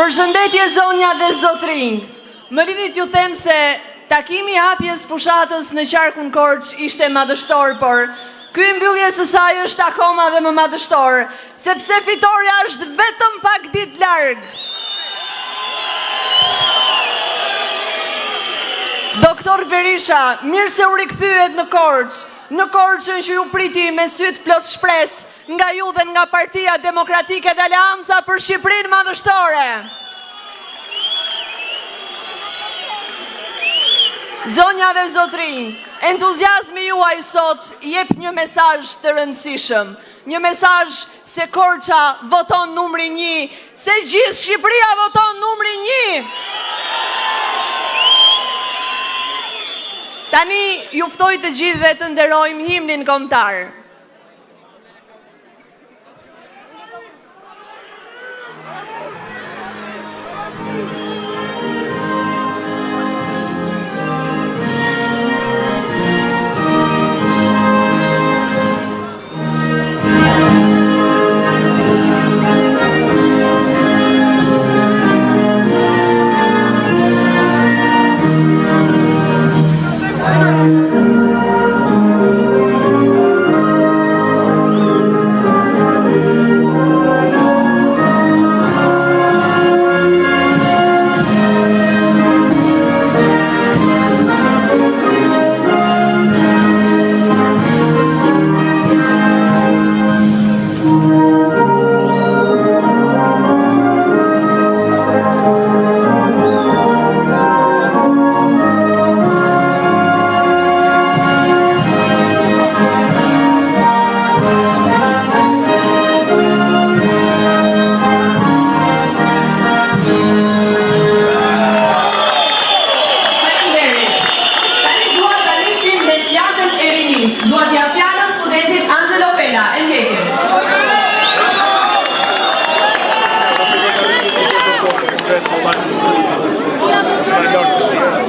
Përshëndetje zonja dhe zotrinj. Më lidhit ju them se takimi hapjes fushatës në qarkun Korç ishte madhështor, por ky mbyllje së saj është akoma dhe më madhështor, sepse fitoria është vetëm pak ditë larg. Doktor Berisha, mirë se u rikthyet në Korçën që ju priti me syt plot shpresë nga ju dhe nga Partia Demokratike dhe Aleanca për Shqipërinë madhështore. Zonja dhe zotrinj, entuziazmi juaj sot jep një mesazh të rëndësishëm, një mesazh se Korça voton numri 1, se gjithë Shqipëria voton numri 1. Tani ju ftoj të gjithë dhe të nderojmë himnin kombëtar.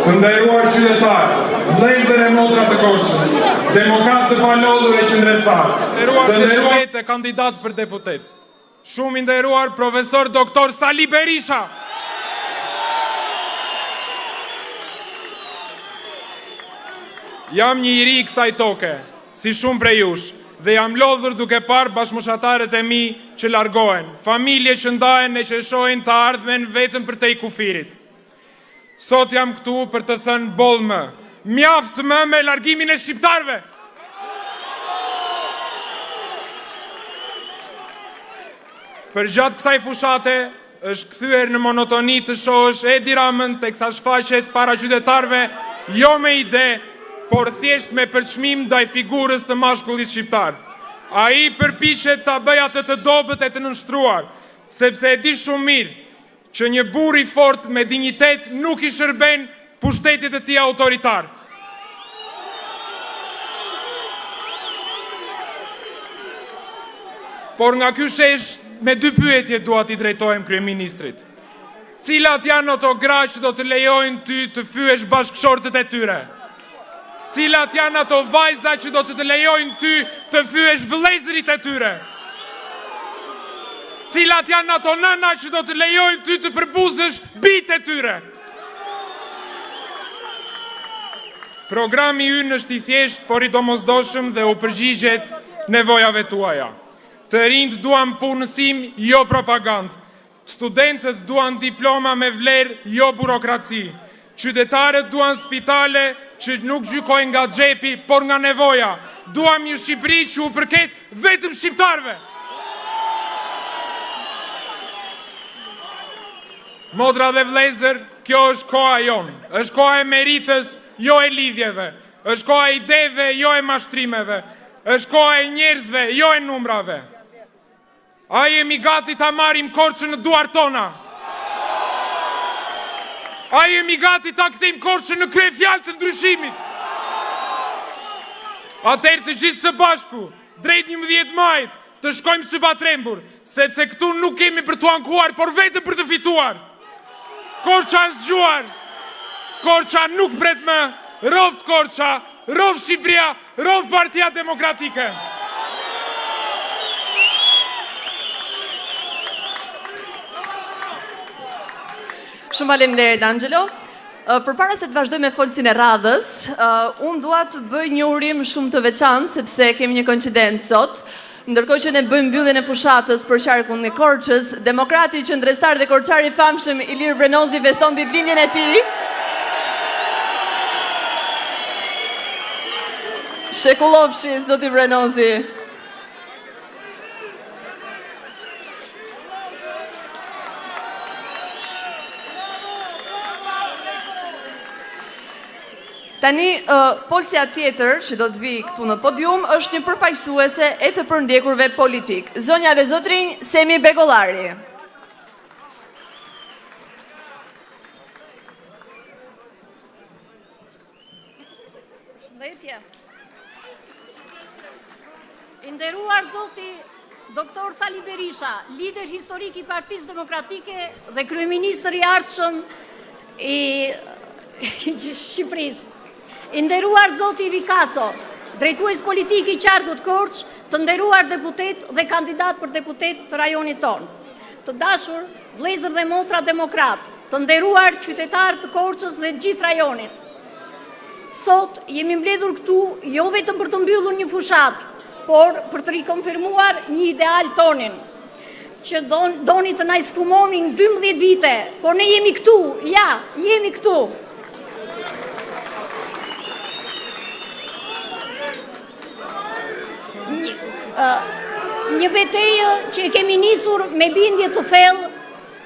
Të nderuar qytetarë, vëllezër e motra të Korçës, demokratë të palodhur e qendrestar, të nderuar kandidat për deputet, shumë i nderuar profesor doktor Sali Berisha. Jam një i ri i kësaj toke, si shumë prej jush, dhe jam lodhur duke parë bashkëmoshatarët e mi që largohen, familje që ndahen e që shohin të ardhmen vetëm për te i kufirit. Sot jam këtu për të thënë boll më, mjaft më me largimin e shqiptarve. Për gjatë kësaj fushate, është kthyer në monotoni të shohësh Edi Ramën teksa shfaqet para qytetarve, jo me ide, por thjesht me përçmim ndaj figurës të mashkullit shqiptar. Ai përpiqet ta bëjë atë të dobët e të nënshtruar, sepse e di shumë mirë që një burr i fortë me dinjitet nuk i shërben pushtetit e tij autoritar. Por nga ky shesh me dy pyetje dua t'i drejtohem kryeministrit. Cilat janë ato gra që do të lejojnë ty të fyesh bashkëshortët e tyre? Cilat janë ato vajza që do të lejojnë ty të fyesh vëllezërit e tyre? Cilat janë ato nëna që do të lejojnë ty të përbuzësh bitë e tyre? Programi ynë është i thjesht, por i domosdoshëm dhe u përgjigjet nevojave tuaja. Të rinjt duan punësim, jo propagandë. Studentët duan diploma me vlerë, jo burokraci. Qytetarët duan spitale që nuk gjykojnë nga xhepi, por nga nevoja. Duam një Shqipëri që u përket vetëm shqiptarve. Motra dhe vlezër, kjo është koha jonë, është koha e meritës, jo e lidhjeve, është koha e ideve, jo e mashtrimeve, është koha e njerëzve, jo e numrave. A jemi gati ta marrim Korçën në duart tona? A jemi gati ta kthejmë Korçën në kryefjalë të ndryshimit? atëherë të gjithë së bashku, drejt 11 majit, të shkojmë së Batrembur, sepse këtu nuk kemi për të ankuar, por vetëm për të fituar. Korça është zgjuar, Korça nuk pret më, rovt Korça, rovt Shqipëria, rovt Partia Demokratike. Shumë faleminderit Angelo. Përpara se të vazhdoj me folësin e radhës, unë dua të bëj një urim shumë të veçantë, sepse kemi një koincidencë sot. Ndërkohë që ne bëjmë mbylljen e fushatës për qarkun e Korçës, demokrati qendrestar dhe korçari i famshëm Ilir Brenozi feston ditëlindjen e tij. Shekullovshi, zoti Brenozi. Tani, folësja tjetër që do të vi këtu në podium është një përfaqësuese e të përndjekurve politik. Zonja dhe zotrinj, Semi Begollari. Shëndetje. I nderuar zoti Doktor Sali Berisha, lider historik i Partisë Demokratike dhe kryeministër i ardhshëm i Shqipërisë. I nderuar zoti Vikaso, drejtues politik i qarkut Korç, të nderuar deputet dhe kandidat për deputet të rajonit tonë. Të dashur vëllezër dhe motra demokrat, të nderuar qytetar të Korçës dhe gjithë rajonit. Sot jemi mbledhur këtu jo vetëm për të mbyllur një fushat, por për të rikonfirmuar një ideal tonin, që doni të na sfumonin 12 vite, por ne jemi këtu, ja, jemi këtu. Një betejë që e kemi nisur me bindje të thellë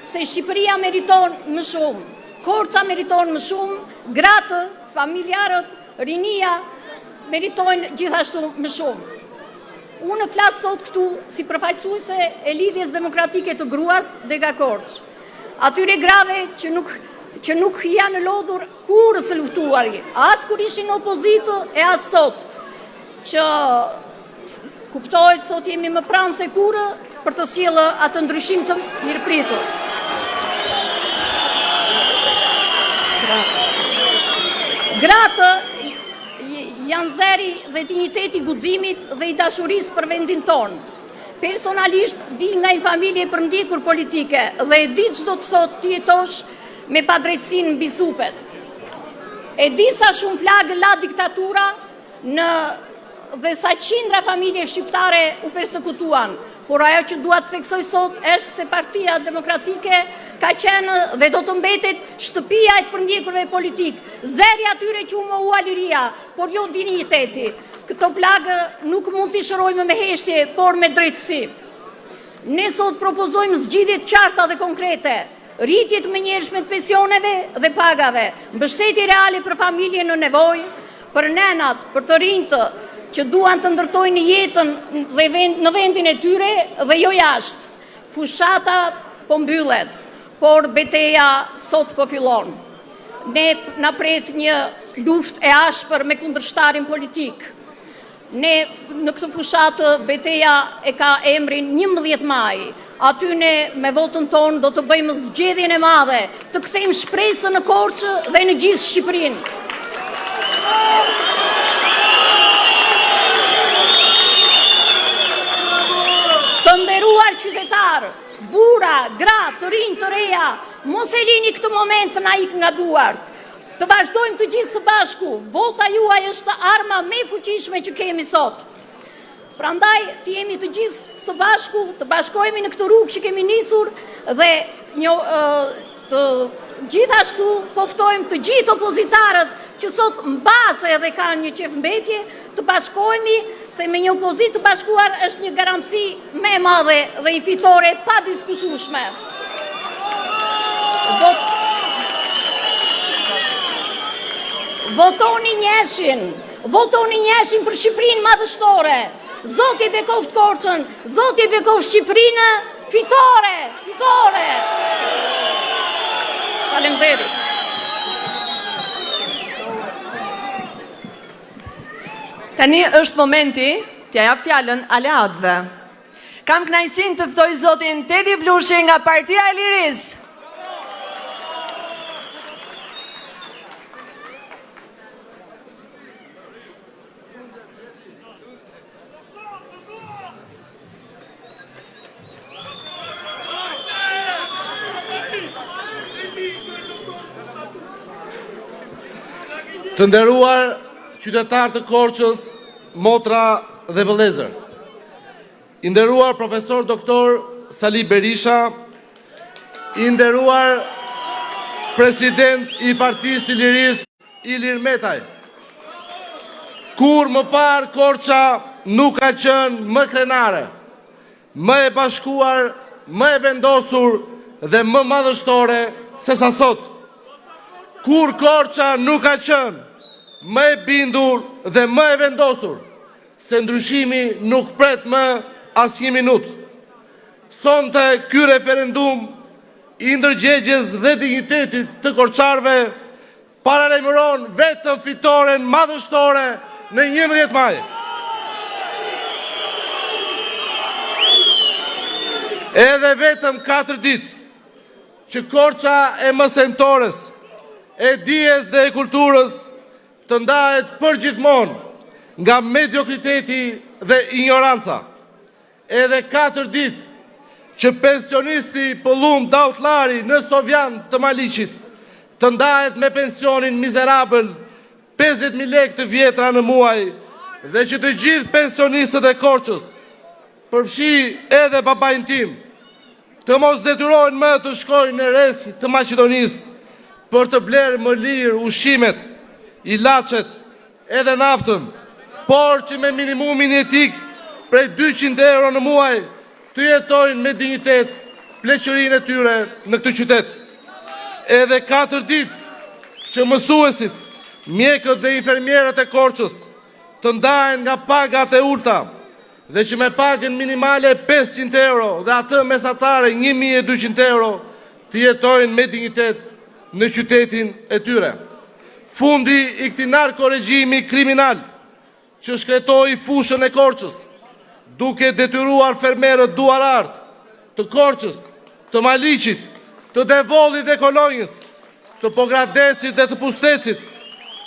se Shqipëria meriton më shumë, Korça meriton më shumë, gratë, familjarët, rinia meritojnë gjithashtu më shumë. Unë flas sot këtu si përfaqësuese e lidhjes demokratike të gruas dhe nga Korç. Atyre grave që nuk janë lodhur kur së luftuari, as kur ishin opozitë e as sot, që kuptohet sot jemi më pranë se kurrë për të sjellë atë ndryshim të mirëpritur. Gratë janë zeri dhe digniteti i guximit dhe i dashurisë për vendin tonë. Personalisht vi nga një familje përndjekur politike dhe e di çdo të thotë të jetosh me padrejtësinë mbi supet. E di sa shumë plagë la diktatura dhe sa qindra familje shqiptare u persekutuan, por ajo që dua të theksoj sot është se Partia Demokratike ka qenë dhe do të mbetet shtëpia e të përndjekurve politik, zeri atyre që u mohua liria, por jo digniteti. Këto plagë nuk mund t'i shërojmë me heshtje, por me drejtësi. Ne sot propozojmë zgjidhje të qarta dhe konkrete, rritje të menjëhershme të pensioneve dhe pagave, mbështetje reale për familje në nevojë, për nenat, për të rinjtë që duan të ndërtojnë jetën në vendin e tyre dhe jo jashtë. Fushata po mbyllet, por beteja sot po fillon. Ne na pret një luftë e ashpër me kundërshtarin politik. Ne në këtë fushatë beteja e ka emrin 11 maj. Aty ne me votën tonë do të bëjmë zgjedhjen e madhe, të kthejmë shpresën në Korçë dhe në gjithë Shqipërinë. Të nderuar qytetarë, bura, gra, të rinj, të reja, mos e lini këtë moment na ik nga duart. Të vazhdojmë të gjithë së bashku, vota juaj është arma më e fuqishme që kemi sot. Prandaj të jemi të gjithë së bashku, të bashkohemi në këtë rrugë që kemi nisur dhe të gjithashtu poftojmë të gjithë opozitarët që sot mbase edhe kanë një qefmbetje, të bashkohemi se me një opozitë të bashkuar është një garanci më e madhe dhe i fitore pa diskusueshme. Votoni njëshin për Shqipërinë madhështore. Zoti bekoft Korçën, Zoti bekoft Shqipërinë, fitore, fitore. Faleminderit. Tani është momenti t'ja jap fjalën aleatëve. Kam kënaqësinë të ftoj zotin Tedi Blushi nga Partia e Lirisë. Të nderuar qytetarë të Korçës, motra dhe vëllezër. I nderuar profesor doktor Sali Berisha, i nderuar president i Partisë së Lirisë Ilir Metaj. Kur më parë Korça nuk ka qenë më krenare, më e bashkuar, më e vendosur dhe më madhështore se sa sot. Kur Korça nuk ka qenë më e bindur dhe më e vendosur, se ndryshimi nuk pret më as një minutë. Sonte ky referendum i ndërgjegjes dhe dignitetit të korçarëve paralajmëron vetëm fitoren madhështore në 11 maj. Edhe vetëm 4 ditë që Korça e mësentores, e dijes dhe e kulturës të ndahet përgjithmonë nga mediokriteti dhe ignoranca. Edhe 4 ditë që pensionisti Pollum Daullari në Sovjan të Maliqit të ndahet me pensionin mizerabël 50.000 lekë të vjetra në muaj dhe që të gjithë pensionistët e Korçës, përfshi edhe babain tim, të mos detyrohen më të shkojnë në rrezik të Maqedonisë për të blerë më lirë ushqimet, ilaçet, edhe naftën, por që me minimumin jetik prej 200 euro në muaj të jetojnë me dignitet pleqërinë e tyre në këtë qytet. Edhe 4 ditë që mësuesit, mjekët dhe infermierët e Korçës të ndahen nga pagat e ulta dhe që me pagën minimale 500 euro dhe atë mesatare 1200 euro të jetojnë me dignitet në qytetin e tyre. Fundi i këtij narkoregjimi kriminal që shkretoi fushën e Korçës, duke detyruar fermerët duarart të Korçës, të Maliqit, të Devollit dhe Kolonjës, të Pogradecit dhe të Pustecit,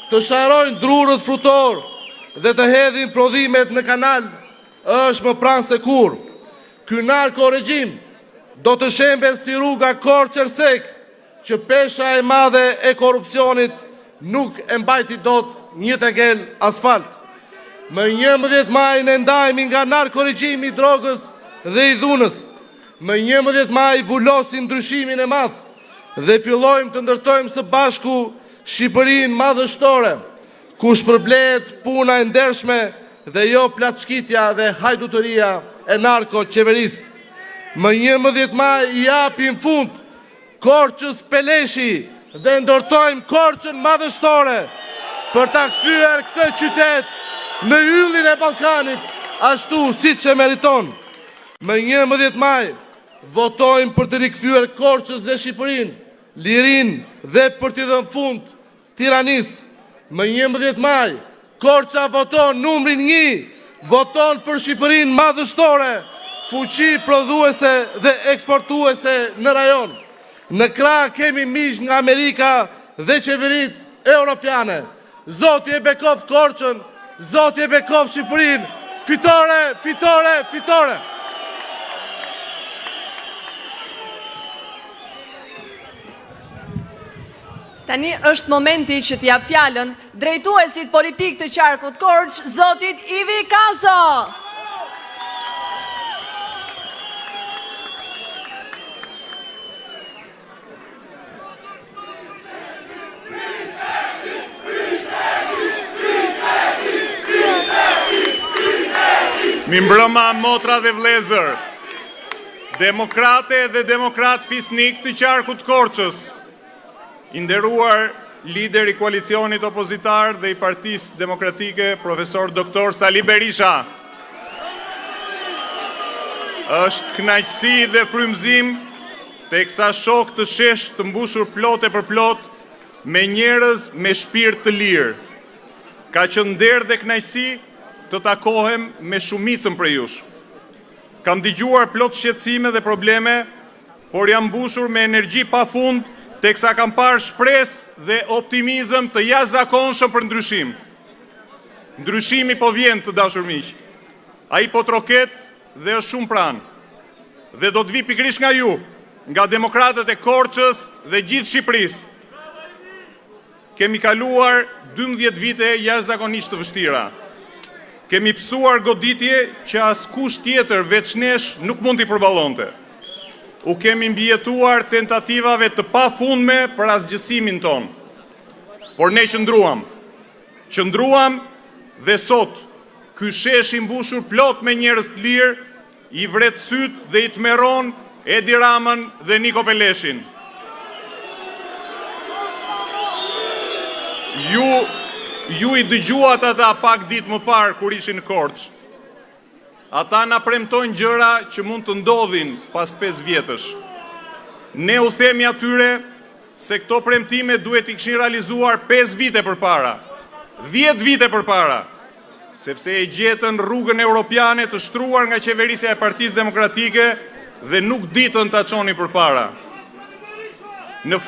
të sharojnë drurët frutor dhe të hedhin prodhimet në kanal, është më pranë se kur. Ky narkoregjim do të shembet si rruga Korçë-Ersek, që pesha e madhe e korrupsionit nuk e mbajti dot një tegel asfalt. Më 11 maj ne ndajemi nga narkoregjimi i drogës dhe i dhunës. Më 11 maj vullosim ndryshimin e madh dhe fillojmë të ndërtojmë së bashku Shqipërinë madhështore, ku shpërblehet puna e ndershme dhe jo plaçkitja dhe hajdutëria e narko-qeverisë. Më 11 maj i japim fund Korçës Peleshi dhe ndërtojmë Korçën madhështore për ta kthyer këtë qytet në yllin e Ballkanit, ashtu siç e meriton. Më 11 maj votojmë për të rikthyer Korçës dhe Shqipërinë, lirinë dhe për t'i dhënë fund tiranisë. Më 11 maj Korça voton numrin 1, voton për Shqipërinë madhështore, fuqi prodhuese dhe eksportuese në rajon. Në krah kemi miq nga Amerika dhe qeveritë europiane. Zoti e bekoft Korçën, Zoti e bekoft Shqipërinë. Fitore, fitore, fitore. Tani është momenti që t'jap fjalën drejtuesit politik të qarkut Korç, zotit Ivi Kaso. Mi mbrëma motra dhe vlezër, demokrate dhe demokrat fisnik të qarkut Korçës, i nderuar lider i koalicionit opozitar dhe i Partisë Demokratike, profesor doktor Sali Berisha. Është kënaqësi dhe frymëzim teksa shoh të shesh të mbushur plotë për plot me njerëz me shpirt të lirë. Ka qenë nder dhe kënaqësi të takohem me shumicën prej jush. Kam dëgjuar plot shqetësime dhe probleme, por jam mbushur me energji pafund, teksa kam parë shpresë dhe optimizëm të jashtëzakonshëm për ndryshim. Ndryshimi po vjen, të dashur miq. Ai po troket dhe është shumë pranë. Dhe do të vi pikërisht nga ju, nga demokratët e Korçës dhe gjithë Shqipërisë. Kemi kaluar 12 vite jashtëzakonisht të vështira. Kemi pësuar goditje që askush tjetër veç nesh nuk mund t'i përballonte. U kemi mbijetuar tentativave të pafundme për asgjësimin ton. Por ne qëndruam. Qëndruam dhe sot, ky shesh i mbushur plot me njerëz të lirë, i vret syt dhe i tmerron Edi Ramën dhe Niko Peleshin. Ju i dëgjuat ata pak ditë më parë kur ishin në Korçë. Ata na premtojnë gjëra që mund të ndodhin pas 5 vjetësh. Ne u themi atyre se këto premtime duhet i kishin realizuar 5 vite përpara, 10 vite përpara, sepse e gjetën rrugën europiane të shtruar nga qeverisja e Partisë Demokratike dhe nuk ditën ta çonin përpara. Në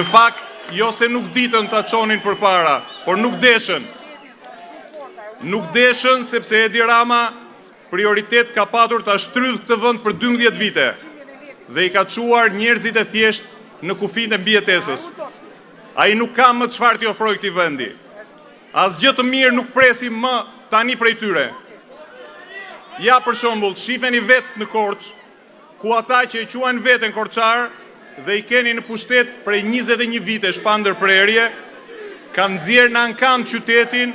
fakt, jo se nuk ditën ta çonin përpara, por nuk deshën. Nuk deshën sepse Edi Rama prioritet ka patur ta shtrydh këtë vend për 12 vite dhe i ka çuar njerëzit e thjesht në kufijtë e mbijetesës. Ai nuk ka më çfarë t'i ofrojë këtij vendi. Asgjë të mirë nuk presim më tani prej tyre. Ja për shembull, shifeni vetë në Korçë, ku ata që e quajnë veten korçar dhe i keni në pushtet prej 21 vitesh pa ndërprerje, kanë nxjerrë në ankam qytetin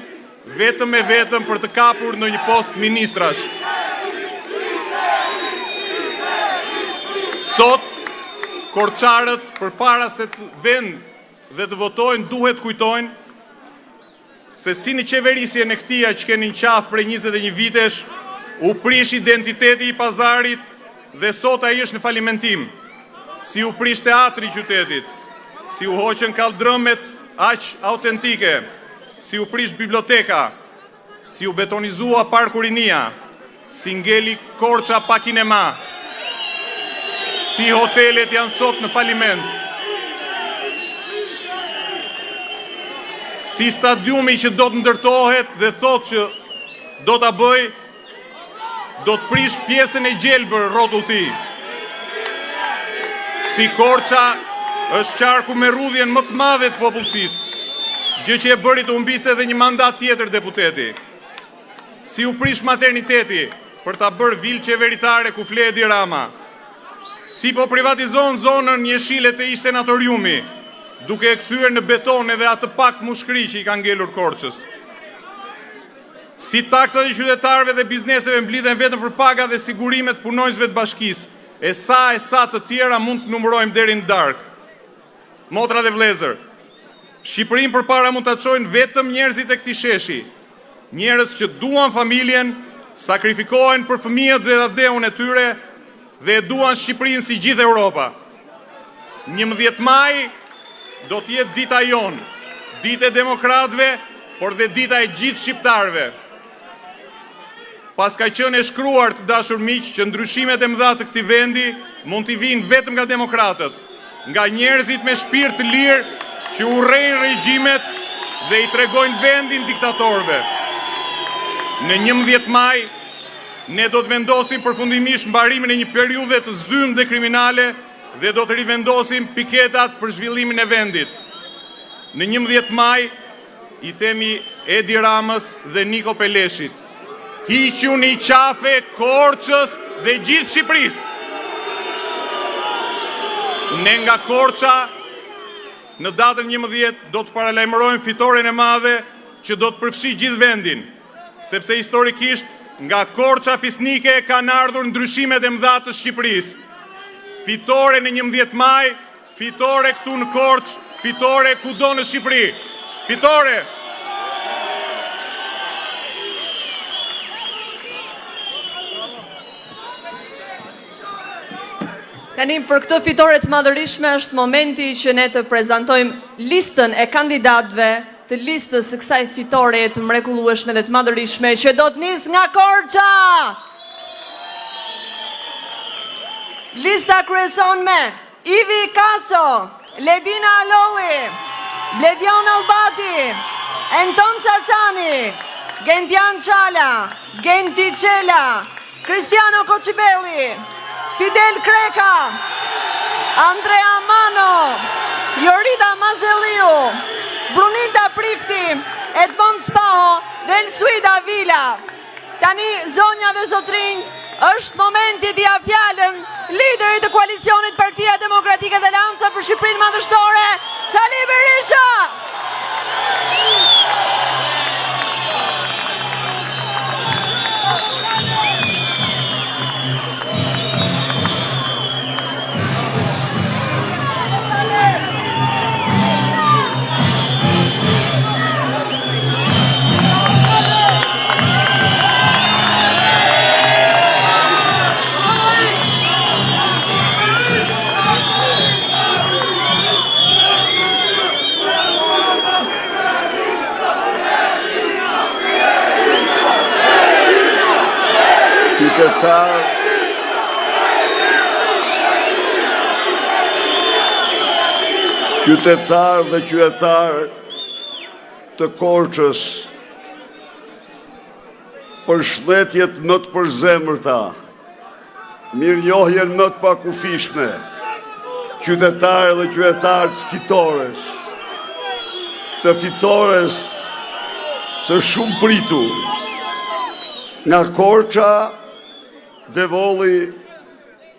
vetëm e vetëm për të kapur në një post ministrash. Sot, korçarët përpara se të vend dhe të votojnë duhet kujtojnë se si në qeverisjen e këtia që keni në qafë prej 21 vitesh, u prish identiteti i pazarit dhe sot ai është në falimentim. Si u prish teatri i qytetit, si u hoqën kaldrëmet aq autentike, si u prish biblioteka, si u betonizua parku Rinia, si ngeli Korça pa kinema, si hotelet janë sot në faliment, si stadiumi që do të ndërtohet dhe thot që do ta bëj, do të prish pjesën e gjelbër rrotull ti. Si Korça është qarku me rrudhjen më të madhe të popullsisë, gjë që e bëri të humbiste edhe një mandat tjetër deputeti. Si u prish materniteti për ta bërë vilë qeveritare ku fle Edi Rama. Si po privatizon zonën jeshile të ish senatoriumi, duke e kthyer në beton edhe atë pak mushkëri që i ka ngelur Korçës. Si taksat e qytetarëve dhe bizneseve mblidhen vetëm për paga dhe sigurimet të punonjësve të bashkisë, e sa të tjera mund të numërojmë deri në darkë. Motra dhe vëllezër, Shqipërinë përpara mund ta çojnë vetëm njerëzit e këtij sheshi, njerëz që duan familjen, sakrifikohen për fëmijët dhe dheun e tyre dhe e duan Shqipërinë si gjithë Europa. 11 maj do të jetë dita jonë, ditë e demokratëve, por dhe dita e gjithë shqiptarëve. Pas ka qenë e shkruar, të dashur miq, që ndryshimet e mëdha të këtij vendi mund t'i vinë vetëm nga demokratët, nga njerëzit me shpirt të lirë që urrejnë regjimet dhe i tregojnë vendin diktatorëve. Në 11 maj, ne do të vendosim përfundimisht mbarimin e një periudhe të zymë dhe kriminale dhe do të rivendosim piketat për zhvillimin e vendit. Në 11 maj, i themi Edi Ramës dhe Niko Peleshit: hiquni qafe Korçës dhe gjithë Shqipërisë. Ne nga Korça, në datën 11 do të paralajmërojmë fitoren e madhe që do të përfshi gjithë vendin, sepse historikisht nga Korça fisnike kanë ardhur ndryshimet e mëdha të Shqipërisë. Fitore në 11 maj, fitore këtu në Korçë, fitore kudo në Shqipëri. Fitore! Tani për këtë fitore të madhërishme është momenti që ne të prezantojmë listën e kandidatëve të listës së kësaj fitore të mrekullueshme dhe të madhërishme që do të nis nga Korça. Lista kryeson me Ivi Kaso, Ledina Alolli, Bledion Albati, Anton Sasani, Gentian Çala, Genti Çela, Cristiano Kocibelli, Fidel Kreka, Andrea Mano, Jorita Mazeliu, Brunilda Prifti, Edmond Spaho dhe Elsuida Vila. Tani, zonja dhe zotrinj, është momenti t'ia fjalën liderit të koalicionit Partia Demokratike dhe Alianca për Shqipërinë Madhështore, Sali Berisha. Qytetar dhe qytetar të Korçës, përshëndetjet më të përzemërta, mirënjohjen më të pakufishme, qytetar dhe qytetar të fitores së shumë pritur, nga Korça, Devolli,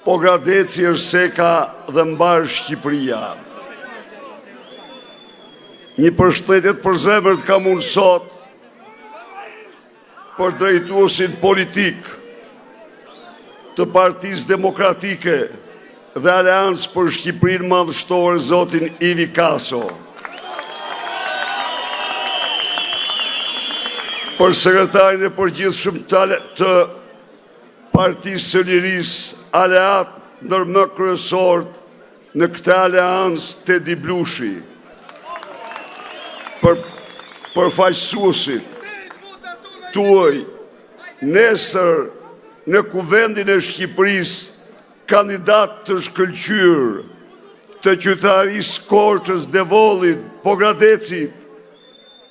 Pogradeci, Erseka dhe mbar Shqipëria. Një përshëndetje të përzemërt kam unë sot për drejtuesin politik të Partisë Demokratike dhe Aleancë për Shqipërinë Madhështore, zotin Ivi Kaso. Për sekretarin e përgjithshëm të Partisë së Lirisë, aleat ndër më kryesorët në këtë aleancë, Tedi Blushi. Për përfaqësuesit tuaj, nesër në Kuvendin e Shqipërisë, kandidat të shkëlqyer të qytetarisë Korçës, Devollit, Pogradecit,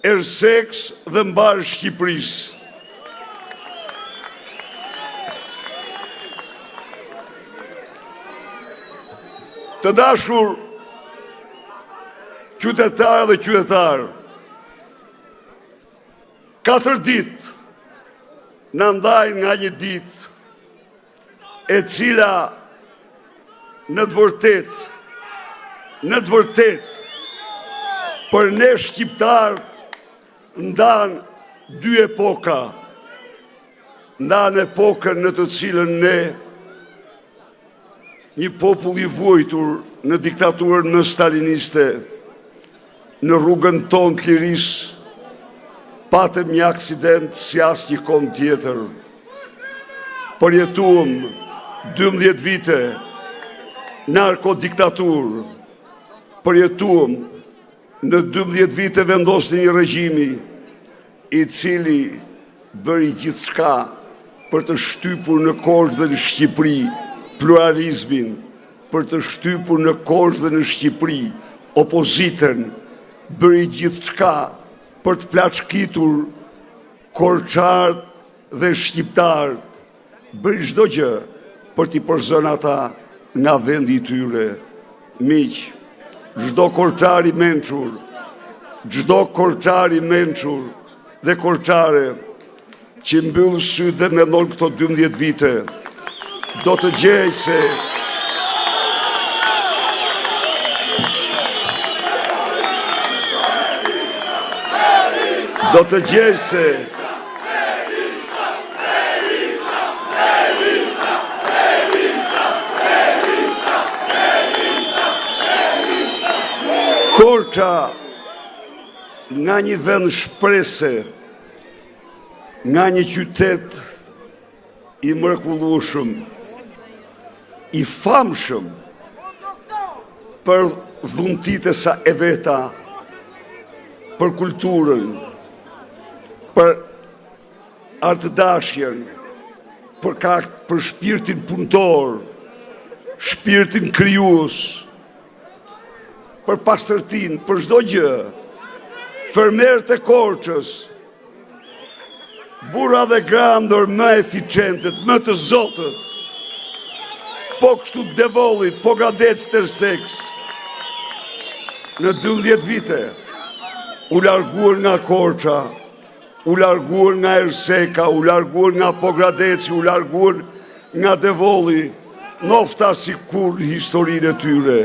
Erseks dhe mbar Shqipërisë. Të dashur qytetarë dhe qytetarë, 4 ditë në ndajnë nga një ditë e cila në të vërtet për ne shqiptarë ndanë 2 epoka, ndanë epokën në të cilën ne, një popull i vuajtur në diktaturën në staliniste, në rrugën tonë të lirisë, patëm një aksident si asnjë kom tjetër. Përjetuam 12 vite narkodiktaturë, përjetuam në 12 vite vendosni një regjimi i cili bëri gjithçka për të shtypur në Korçë dhe në Shqipëri pluralizmin, për të shtypur në Korçë dhe në Shqipëri opozitën, bëri gjithçka për të plaçkitur korçarët dhe shqiptarët, bëri çdo gjë për t'i përzënë ata nga vendi i tyre. Miq, çdo korçar i mençur, dhe korçare që mbyll sytë dhe mendon këto 12 vite, do të gjejë se Korça nga një vend shprese, nga një qytet i mrekullueshëm, i famshëm për dhuntitë e sa e veta, për kulturën, për artëdashjen, për shpirtin punëtor, shpirtin krijues, për pastërtin, për çdo gjë, fermerët e Korçës, burra dhe gra ndër më eficientët, më të zotët, po kështu devollit, po Gradec Terseks, në 12 vite, u larguar nga Korça, u larguar nga Erseka, u larguar nga Pogradeci, u larguar nga Devolli, nofta si kur historinë e tyre.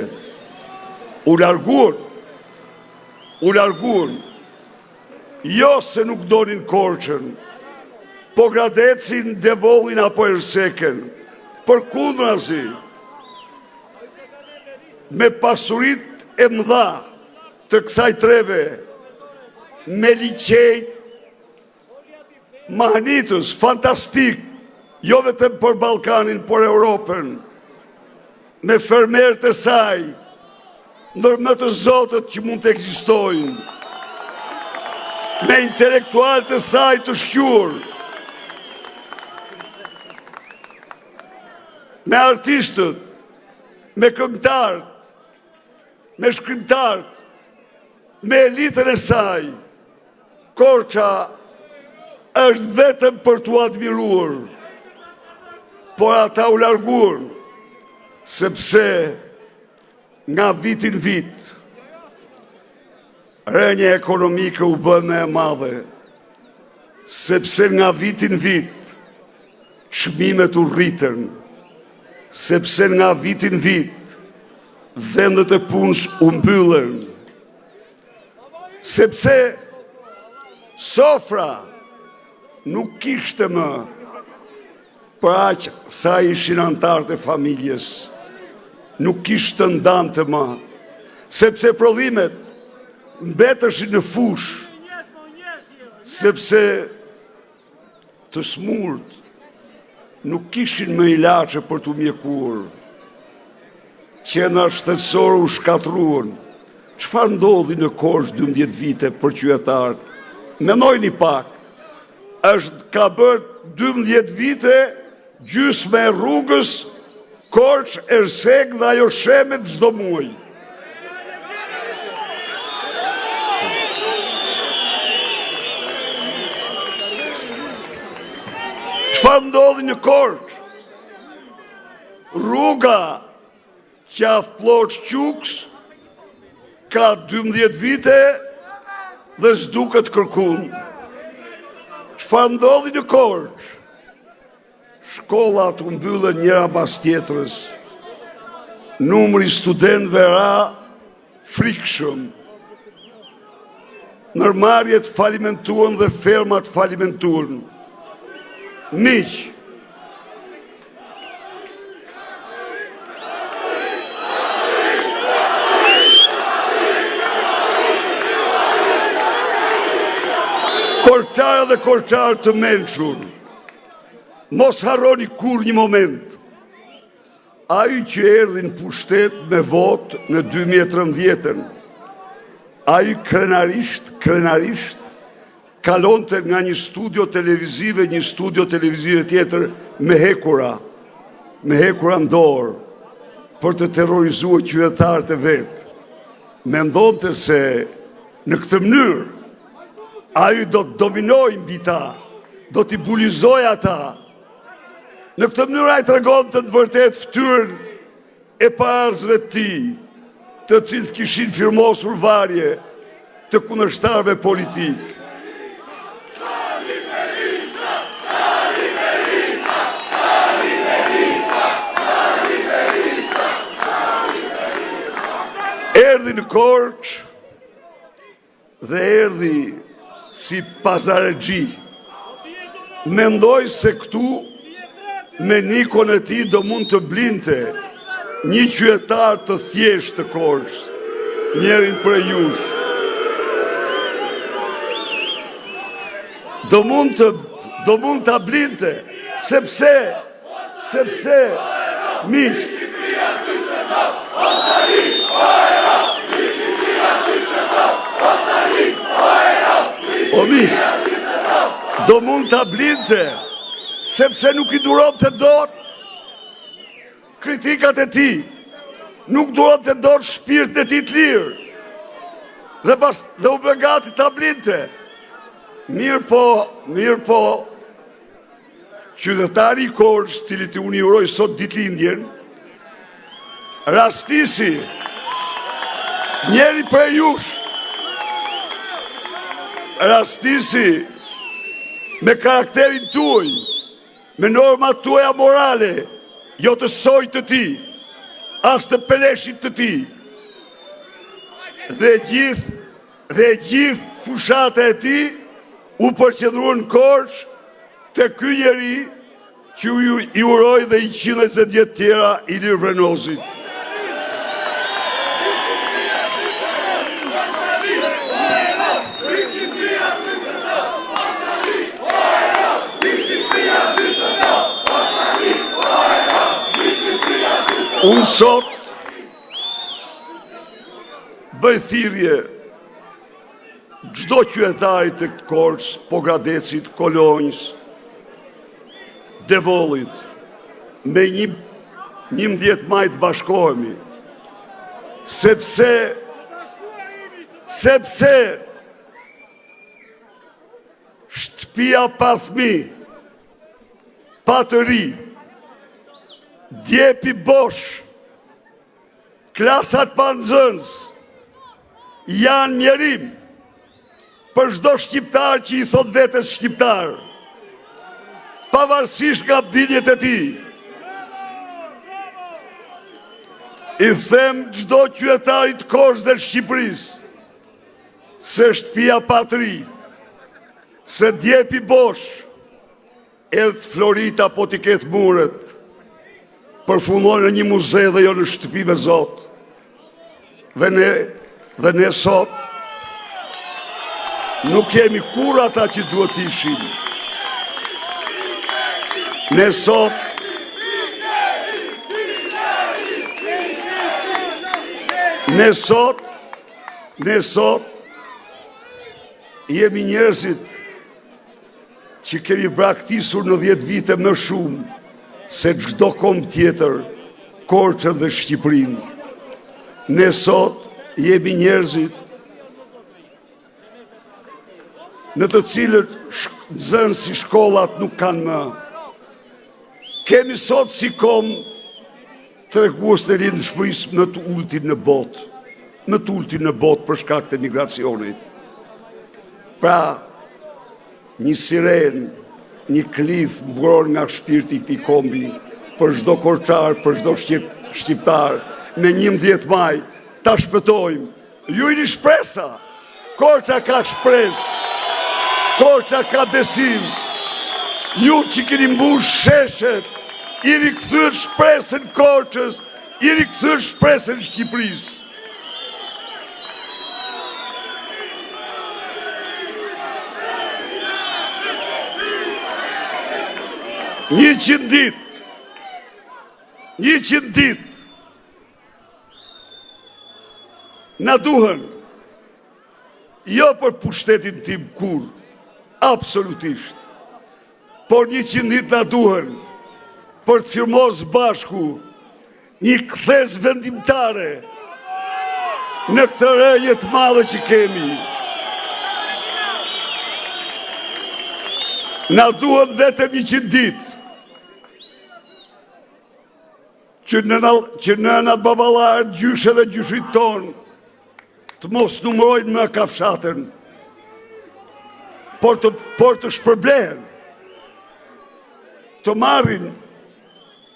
U larguar, jo se nuk donin Korçën, Pogradecin, Devollin apo Erseken, përkundrazi, me pasurit e mëdha të kësaj treve, me liçej mahnitës, fantastik, jo vetëm për Ballkanin, por Europën, me fermerët e saj, ndër më të zotët që mund të ekzistojnë, me intelektualët e saj të shquar, me artistët, me këngëtarët, me shkrimtarët, me elitën e saj. Korça është vetëm për t'u admiruar, por ata u larguan, sepse nga vitin vit, rënja ekonomike u bë më e madhe, sepse nga vitin vit, çmimet u rritën, sepse nga vitin vit, vendet e punës u mbyllën, sepse sofra nuk kishte më për aq sa ishin antarët e familjes, nuk kishte ndante më, sepse prodhimet mbeteshin në fush, sepse të smurt nuk kishin më ilaçe për t'u mjekuar. Qendra shtetësore u shkatruan. Çfarë ndodhi në Korçë 12 vite për qytetarët? Mendojini pak. Ka bërë 12 vite gjysmë e rrugës Korçë Ersek dhe ajo shemet çdo muaj. Çfarë ndodhi në Korçë? Rruga Qaf Ploç Quks ka 12 vite dhe s'duket kërkun. Çfarë ndodhi në Korçë? Shkollat u mbyllën njëra pas tjetrës. Numri studentëve ra frikshëm. Ndërmarrjet falimentuan dhe fermat falimentuan. Miq, korçarë dhe korçarë të mençur, mos harroni kur një moment. Ai që erdhi në pushtet me votë në 2013, ai krenarisht, kalonte nga një studio televizive tjetër me hekura në dorë, për të terrorizuar qytetarët e vet. Mendonte se në këtë mënyrë ai do të dominojë mbi ta, do t'i bulizojë ata. Në këtë mënyrë ai tregonte të vërtet fytyrën e paarzëve të tij, të cilët kishin firmosur varje të kundërshtarëve politik. Erdhi në Korçë dhe erdhi si pazaregji. Mendoj se këtu me nikon e tij do mund të blinte një qytetar të thjeshtë të Korçës, njërin prej jush. Do mund ta blinte, sepse miq, Ostani, O miq, do mund ta blinte, sepse nuk i duron të dorë kritikat e tij, nuk duron të dorë shpirtin e tij të lirë. Dhe u bë gati ta blinte. Mirë po, qytetari i Korçës, cilit unë i uroj sot ditëlindjen, rastisi njeri prej jush, rastisi me karakterin tuaj, me normat tuaja morale, jo të sojt të ti, as të peleshit të ti, dhe gjithë fushata e ti u përqendruan në Korçë të ky njeri që i uroj dhe i 120 vjet tjera Ilir Vrenozit. Unë sot bëj thirrje çdo qytetarit të Korçës, Pogradecit, Kolonjës, Devollit, me 11 maj të bashkohemi, sepse shtëpia pa fëmijë, pa të ri, djepi bosh, klasat pa nxënës, janë mjerim për çdo shqiptar që i thot vetes shqiptar, pavarësisht nga bindjet e tij. I them çdo qytetari të Korçës dhe Shqipërisë se shtëpia pa të ri, se djepi bosh, edhe Florita po t'i ketë muret, përfundon në një muze dhe jo në shtëpi me Zot. Dhe ne sot nuk kemi kur ata që duhet ishin. Ne sot jemi njerëzit që kemi braktisur në 10 vite më shumë se çdo kombë tjetër, Korçën dhe Shqipërinë. Ne sot jemi njerëzit në të cilët nxënës si shkollat nuk kanë më. Kemi sot si kombë tregues të rinë Shqipërisë më të ultin në botë për shkak të migracionit. Pra, një siren, një klif mbror nga shpirti këtij kombi për çdo korçar, për çdo shqiptar, me 11 maj ta shpëtojmë. Ju jeni shpresa. Korça ka shpresë. Korça ka besim. Ju që keni mbush sheshet, i rikthyer shpresën Korçës, i rikthyer shpresën Shqipërisë. Një qindë dit na duhen, jo për pushtetin tim kur, absolutisht, por 100 dit na duhen për të firmos bashku një kthes vendimtare në këtë rëje të madhe që kemi. Na duhen vetëm 100 dit që nënat baballarët, gjyshe dhe gjyshit tonë të mos numrojnë më kafshatën, por të shpërblehen, të marrin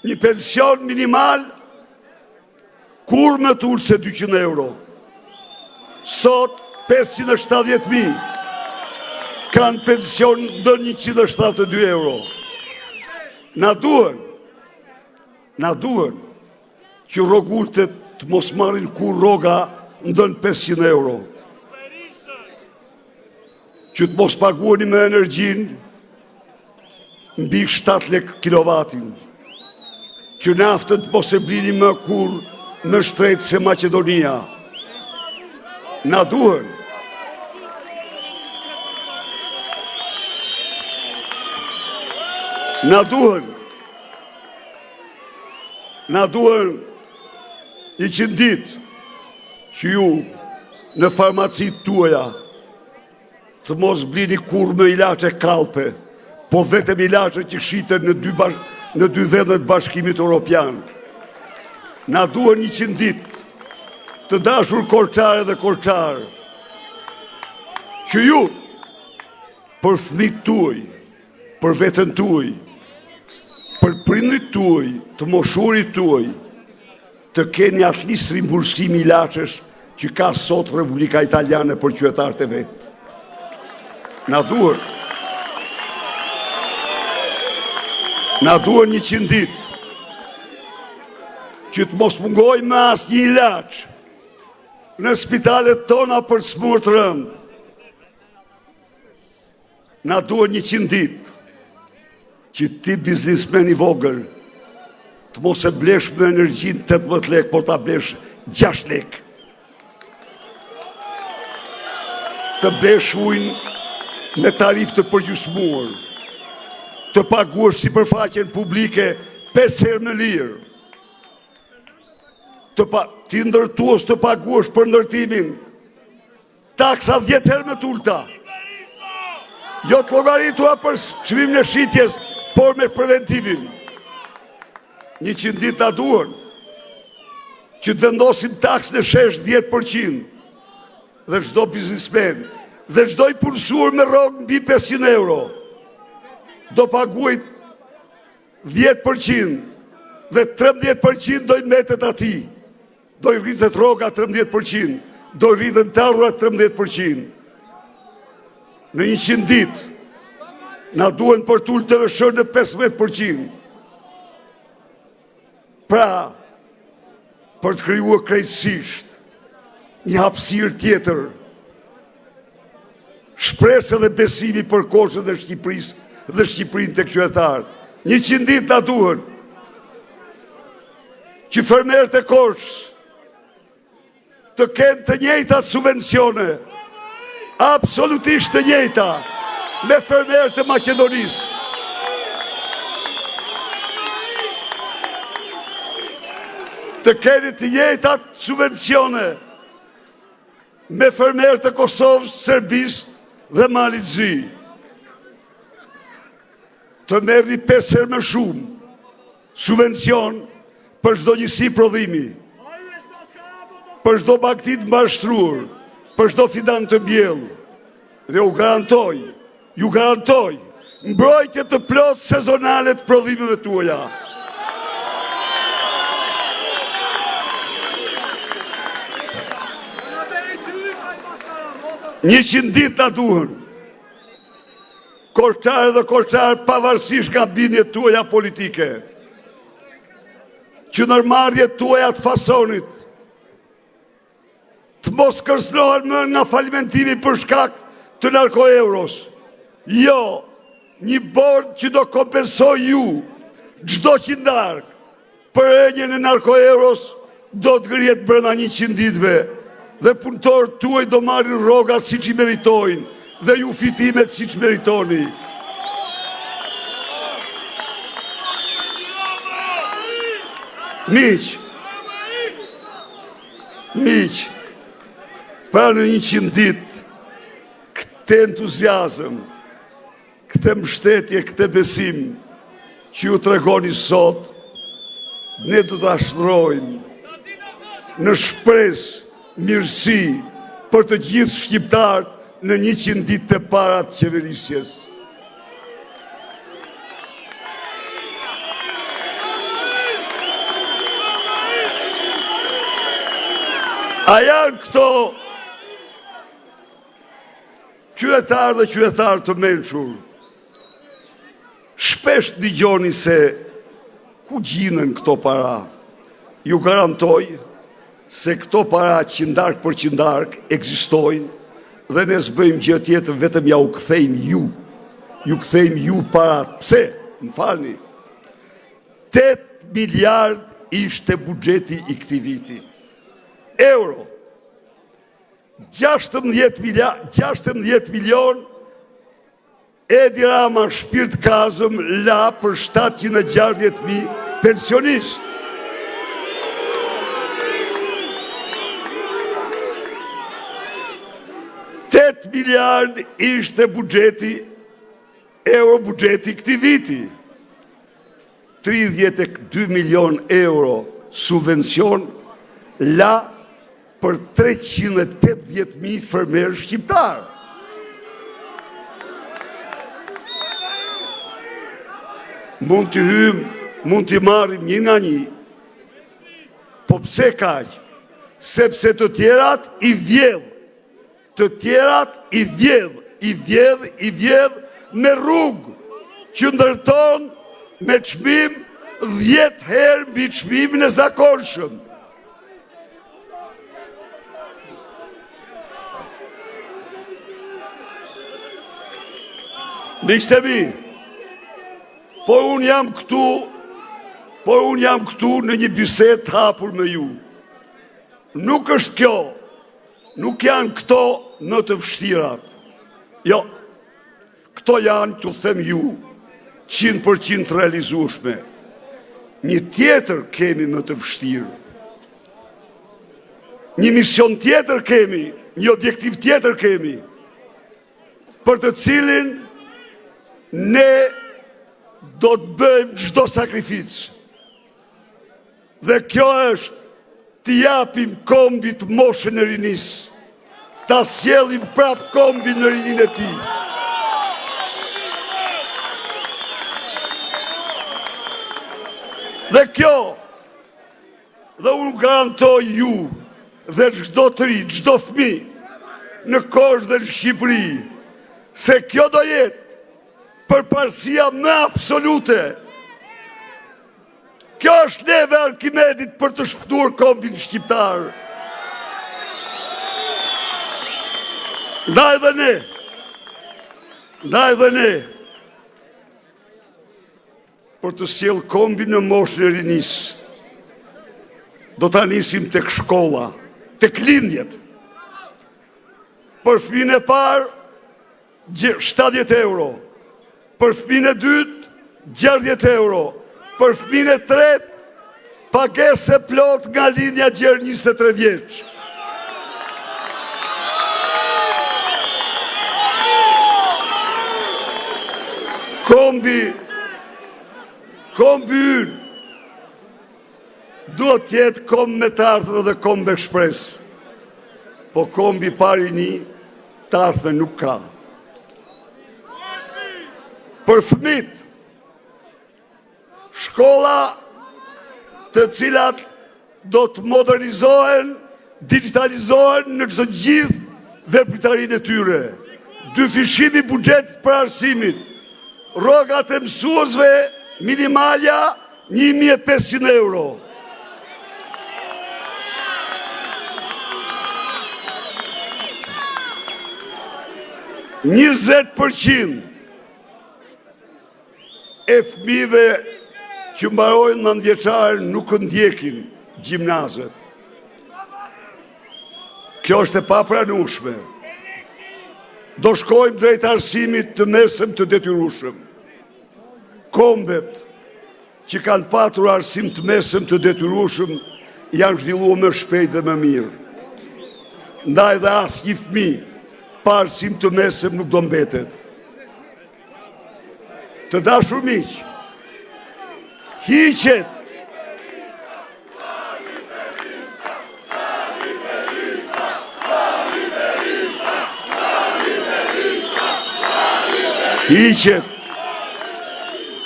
një pension minimal kur më të ulë se 200 euro. Sot 570.000 kanë pension në 172 euro. Na duhen që rrogultet të mos marrin kur rroga ndën 500 euro. Që të mos paguani me energjin mbi 7 lek kilovatin. Që naftën të mos e blini më kur në shtretë se Maqedonia. Na duhen Na duhen 100 ditë që ju në farmacit tuaja të mos blini kur me ilaçe kalpe, po vetëm ilaçe që shiten në dy vendet Bashkimit Evropian. Na duhen 100 ditë të dashur korçare dhe korçar, që ju për fëmijët tuaj, për veten tuaj, për prindrit tuaj, të moshurit tuaj, të keni atë listë rimbursimi ilaçesh që ka sot Republika Italiane për qytetarët e vet. Na duhen 100 ditë që të mos mungoj me asnjë ilaç në spitalet tona për smur të rënd. Na duhen 100 ditë që ti biznismen i vogël të mos e blesh me energjin 18 lek, por ta blesh 6 lek. Të blesh ujnë me tarif të përgjysmuar, të paguash sipërfaqen publike 5 herë më lirë, ti ndërtuash të paguash për ndërtimin taksa 10 herë më të ulta. Jo të llogaritura për çmimin e shitjes, por me preventivin. 100 ditë na duhen që të vendosim taksën e shesh 10% dhe çdo biznesmen dhe çdo i punësuar me rrogë mbi 500 euro do paguaj 10% dhe 13% do i metet atij. Do i rritet rroga 13%, do i rriten tarra 13%. Në 100 ditë na duhen për të ulë të rëshën në 15%. Pra, për të krijuar krejtësisht një hapësirë tjetër, shpresë dhe besimi për Korçën dhe Shqipërisë dhe Shqipërinë tek qytetarët. 100 ditë na duhen që fermerët e Korçës të kenë të njëjtat subvencione, absolutisht të njëjta me fermerët e Maqedonisë. Të keni të njëjtat subvencione me fermerët e Kosovës, Serbisë dhe Malit Zi. Të merrni 5 herë më shumë subvencion për çdo njësi prodhimi, për çdo bagti të mbashtruar, për çdo fidan të mbjellë. Dhe ju garantoj mbrojtje të plotë sezonale të prodhimeve tuaja. Një 100 ditë na duhen. Korçarë dhe korçarë pavarësisht nga bindjet tuaja politike, që ndërmarrjet tuaja të fasonit të mos kërcënohen më nga falimentimi për shkak të narkoeuros. Jo, një bord që do kompensoj ju çdo qindark për rënien e narkoeuros do të ngrihet brenda 100 ditëve dhe punëtorët tuaj do marrin rroga siç i meritojnë dhe ju fitimet siç meritoni. Miq, pra në 100 ditë, këtë entuziazëm, këtë mbështetje, këtë besim që ju tregoni sot, ne do ta shndrojmë në shpresë, mirësi për të gjithë shqiptarët në 100 ditë të para të qeverisjes. A janë këto qytetarë dhe qytetarë të mençur? Shpesh dëgjoni se ku gjinen këto para. Ju garantoj se këto para qindark për qindark ekzistojnë dhe ne s'bëjmë gjë tjetër vetëm ja u kthejmë ju. Ju kthejmë ju parat. Pse? Më falni. 8 miliard ishte buxheti i këtij viti. Euro. 16 milion Edi Rama shpirt gazëm la për 760.000 pensionistë. $8 miliard ishte euro buxheti këtij viti. 32 milion euro subvencion la për 380.000 fermerë shqiptarë. Mund të hymë, mund të marrim një nga një, po pse kaq? Sepse të tjerat i vjedh, të tjerat i vjedh me rrugë që ndërton me çmim 10 herë mbi çmimin e zakonshëm. Miqtë mi, por unë jam këtu në një bisedë të hapur me ju. Nuk është kjo, nuk janë këto në të vështirat. Jo, këto janë, të them ju, 100% realizueshme. Një tjetër kemi më të vështirë. Një mision tjetër kemi, një objektiv tjetër kemi, për të cilin ne do të bëjmë çdo sakrificë. Dhe kjo është të japim kombit moshën e rinisë, ta sjellim prap kombin në rinin e tij. Dhe kjo, dhe unë garantoj ju, dhe çdo të ri, çdo fëmijë në Korçë dhe në Shqipëri, se kjo do jetë përparësia më absolute. Kjo është neve Arkimedit për të shpëtuar kombin shqiptar. Ndaj dhe ne, për të sjell kombin në moshën e rinisë, do ta nisim tek shkolla, tek lindjet. Për fëmijën e parë 70 euro, për fëmijën e dytë 60 euro, për fëmijën e tretë pagesë plot nga linja gjerë 23 vjeç. Kombi ynë duhet jetë kombi me të ardhme dhe kombi ekspres, po kombi pari një të ardhme nuk ka. Për fëmit, shkolla të cilat do të modernizohen, digitalizohen në çdo gjithë veprimtarinë e tyre. Dyfishimi buxhet për arsimit, rrogat e mësuesve minimalja 1.500 euro. %20 e fëmijëve që mbarojnë 9 vjeçare nuk ndjekin gjimnazet. Kjo është e papranueshme. Do shkojmë drejt arsimit të mesëm të detyrueshëm. Kombet që kanë patur arsim të mesëm të detyrueshëm janë zhvilluar më shpejt dhe më mirë. Ndaj dhe asnjë fëmijë pa arsim të mesëm nuk do mbetet. Të dashur miq,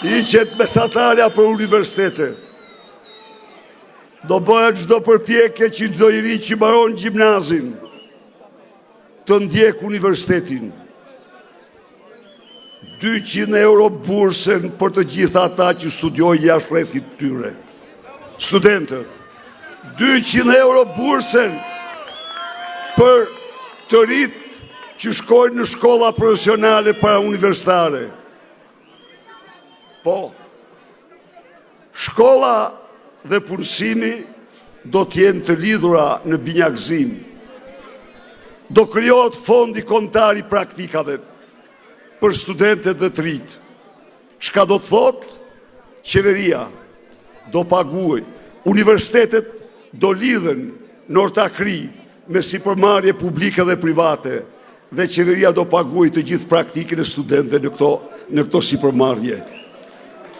hiqet mesatarja për universitete. Do bëhet çdo përpjekje që çdo i ri që mbaron gjimnazin të ndjek universitetin. 200 euro bursen për të gjitha ata që studiojnë jashtë rrethit tyre. Studentët, 200 euro bursen për të rit që shkojnë në shkolla profesionale para universitare. Po, shkolla dhe punësimi do t'jenë të lidhura në binjakëzim. Do krijohet fondi kombëtar i praktikave. për studentet dhe të rinjt. Çka do të thotë? Qeveria do paguaj, universitetet do lidhen në ortakri me sipërmarrje publike dhe private, dhe qeveria do paguaj të gjithë praktikën e studentëve në këto sipërmarrje.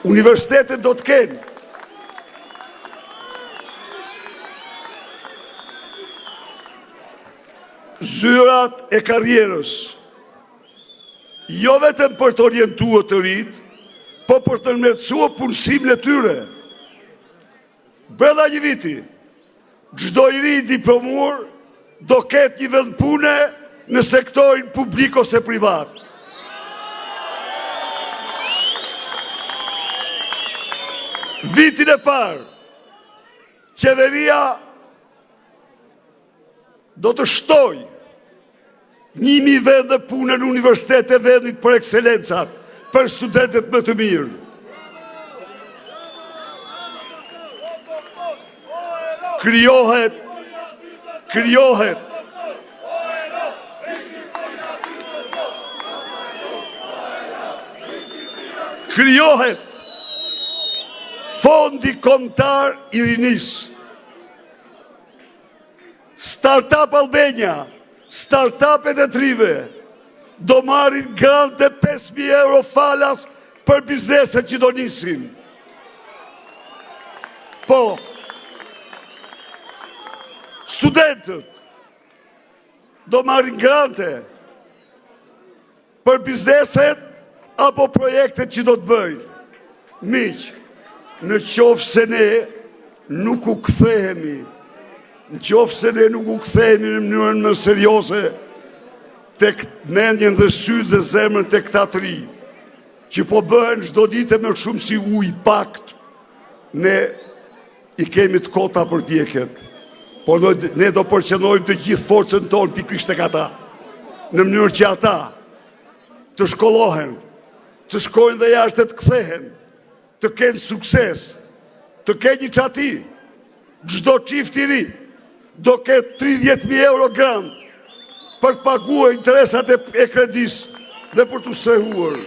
Universitetet do të kenë zyrat e karrierës, jo vetëm për të orientuar të rinjt, po për të ndërtuar punësimin e tyre. Brenda një viti, çdo i ri diplomuar do ketë një vend pune në sektorin publik ose privat. Vitin e parë, qeveria do të shtojë 1000 vende pune në universitet e vendit për ekselencat, për studentet më të mirë. Krijohet fondi kombëtar i rinisë. Startup Albania, startupet e trive do marrin grante 5.000 euro falas për bizneset që do nisin. Po, studentët do marrin grante për bizneset apo projektet që do të bëjnë. Miq, në qoftë se ne nuk u kthehemi, në qoftë se ne nuk u kthehemi në mënyrën më serioze tek mendjen dhe sytë dhe zemrën tek këta të rinj, që po bëhen çdo ditë më shumë si ujë pakt, ne i kemi të kota për pjekjet. Po ne do përqendrojmë të gjithë forcën tonë pikërisht tek ata, në mënyrë që ata të shkollohen, të shkojnë dhe jashtë të kthehen, të kenë sukses, të kenë një çati. Çdo çift i ri do ketë 30.000 euro grant për të paguar interesat e kredisë dhe për të strehuar.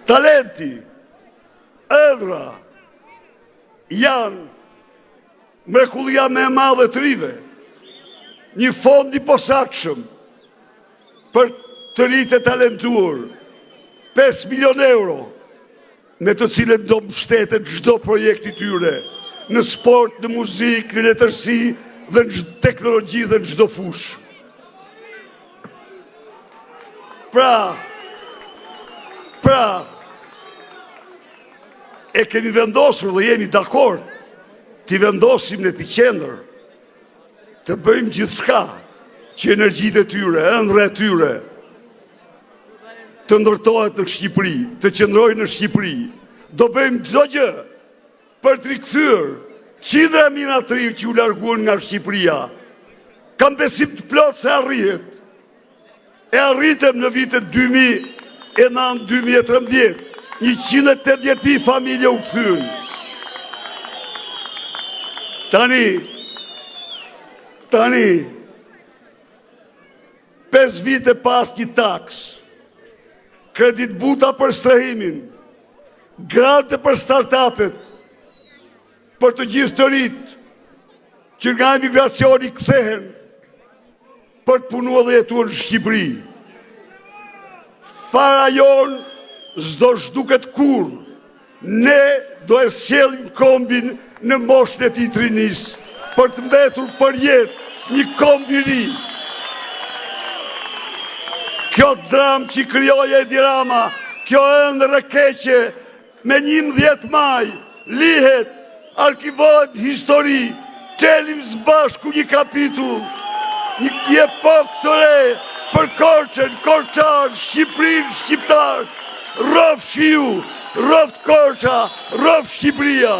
Talenti, ëndra, janë mrekullia më e madhe e rive. Një fond i posaçëm për të rinjt e talentuar, 5 milion euro, me të cilët do mbështeten çdo projekt i tyre, në sport, në muzikë, në letërsi dhe në teknologji dhe në çdo fushë. Pra, e kemi vendosur dhe jemi dakord t'i vendosim në epiqendër, të bëjmë gjithçka që energjitë e tyre, ëndra e tyre, të ndërtohet në Shqipëri, të qëndrojnë në Shqipëri. Do bëjmë çdo gjë për të rikthyer qindra mijëra të rinj që u larguan nga Shqipëria. Kam besim të plotë se arrihet. E arritëm në vitet 2009-2013, 180.000 familje u kthyen. Tani, 5 vite pas një taks, kredit buta për strehimin, grante për startupet, për të gjithë të rinjt që nga emigracioni kthehen për të punuar dhe jetuar në Shqipëri. Fara jonë s'do zhduket kurrë. Ne do e sjellim kombin në moshën e tij të rinisë për të mbetur për jetë një komb i ri. Kjo dramë që krijoi Edi Rama, kjo ëndër e keqe, me 11 maj, lihet, arkivohet histori, çelim së bashku një kapitull, një epokë të re për Korçën, Korçar, Shqipërinë, shqiptar. Rrof shiu, rroft Korça, rroft Shqipëria.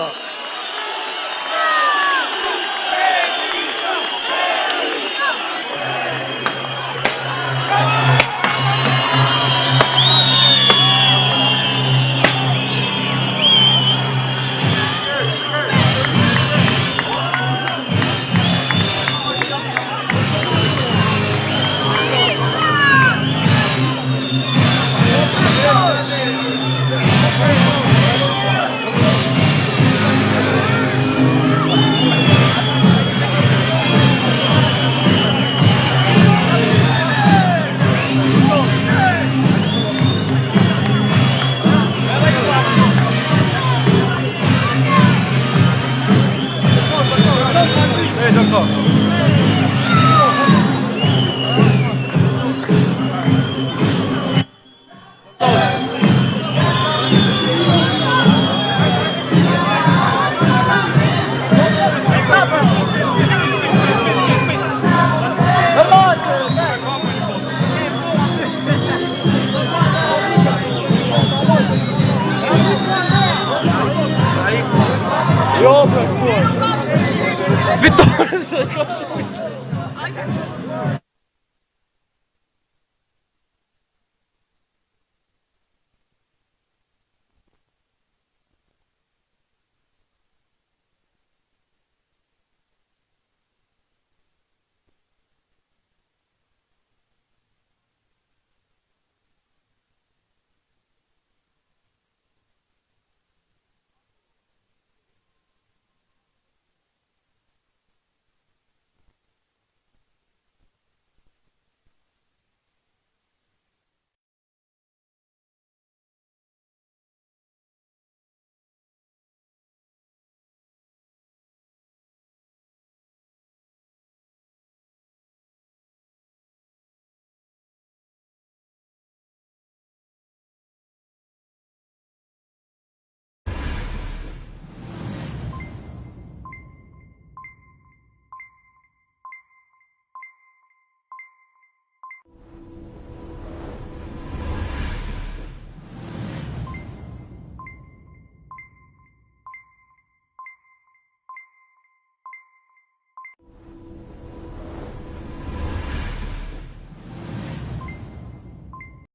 Jo, për kuash. Fitore se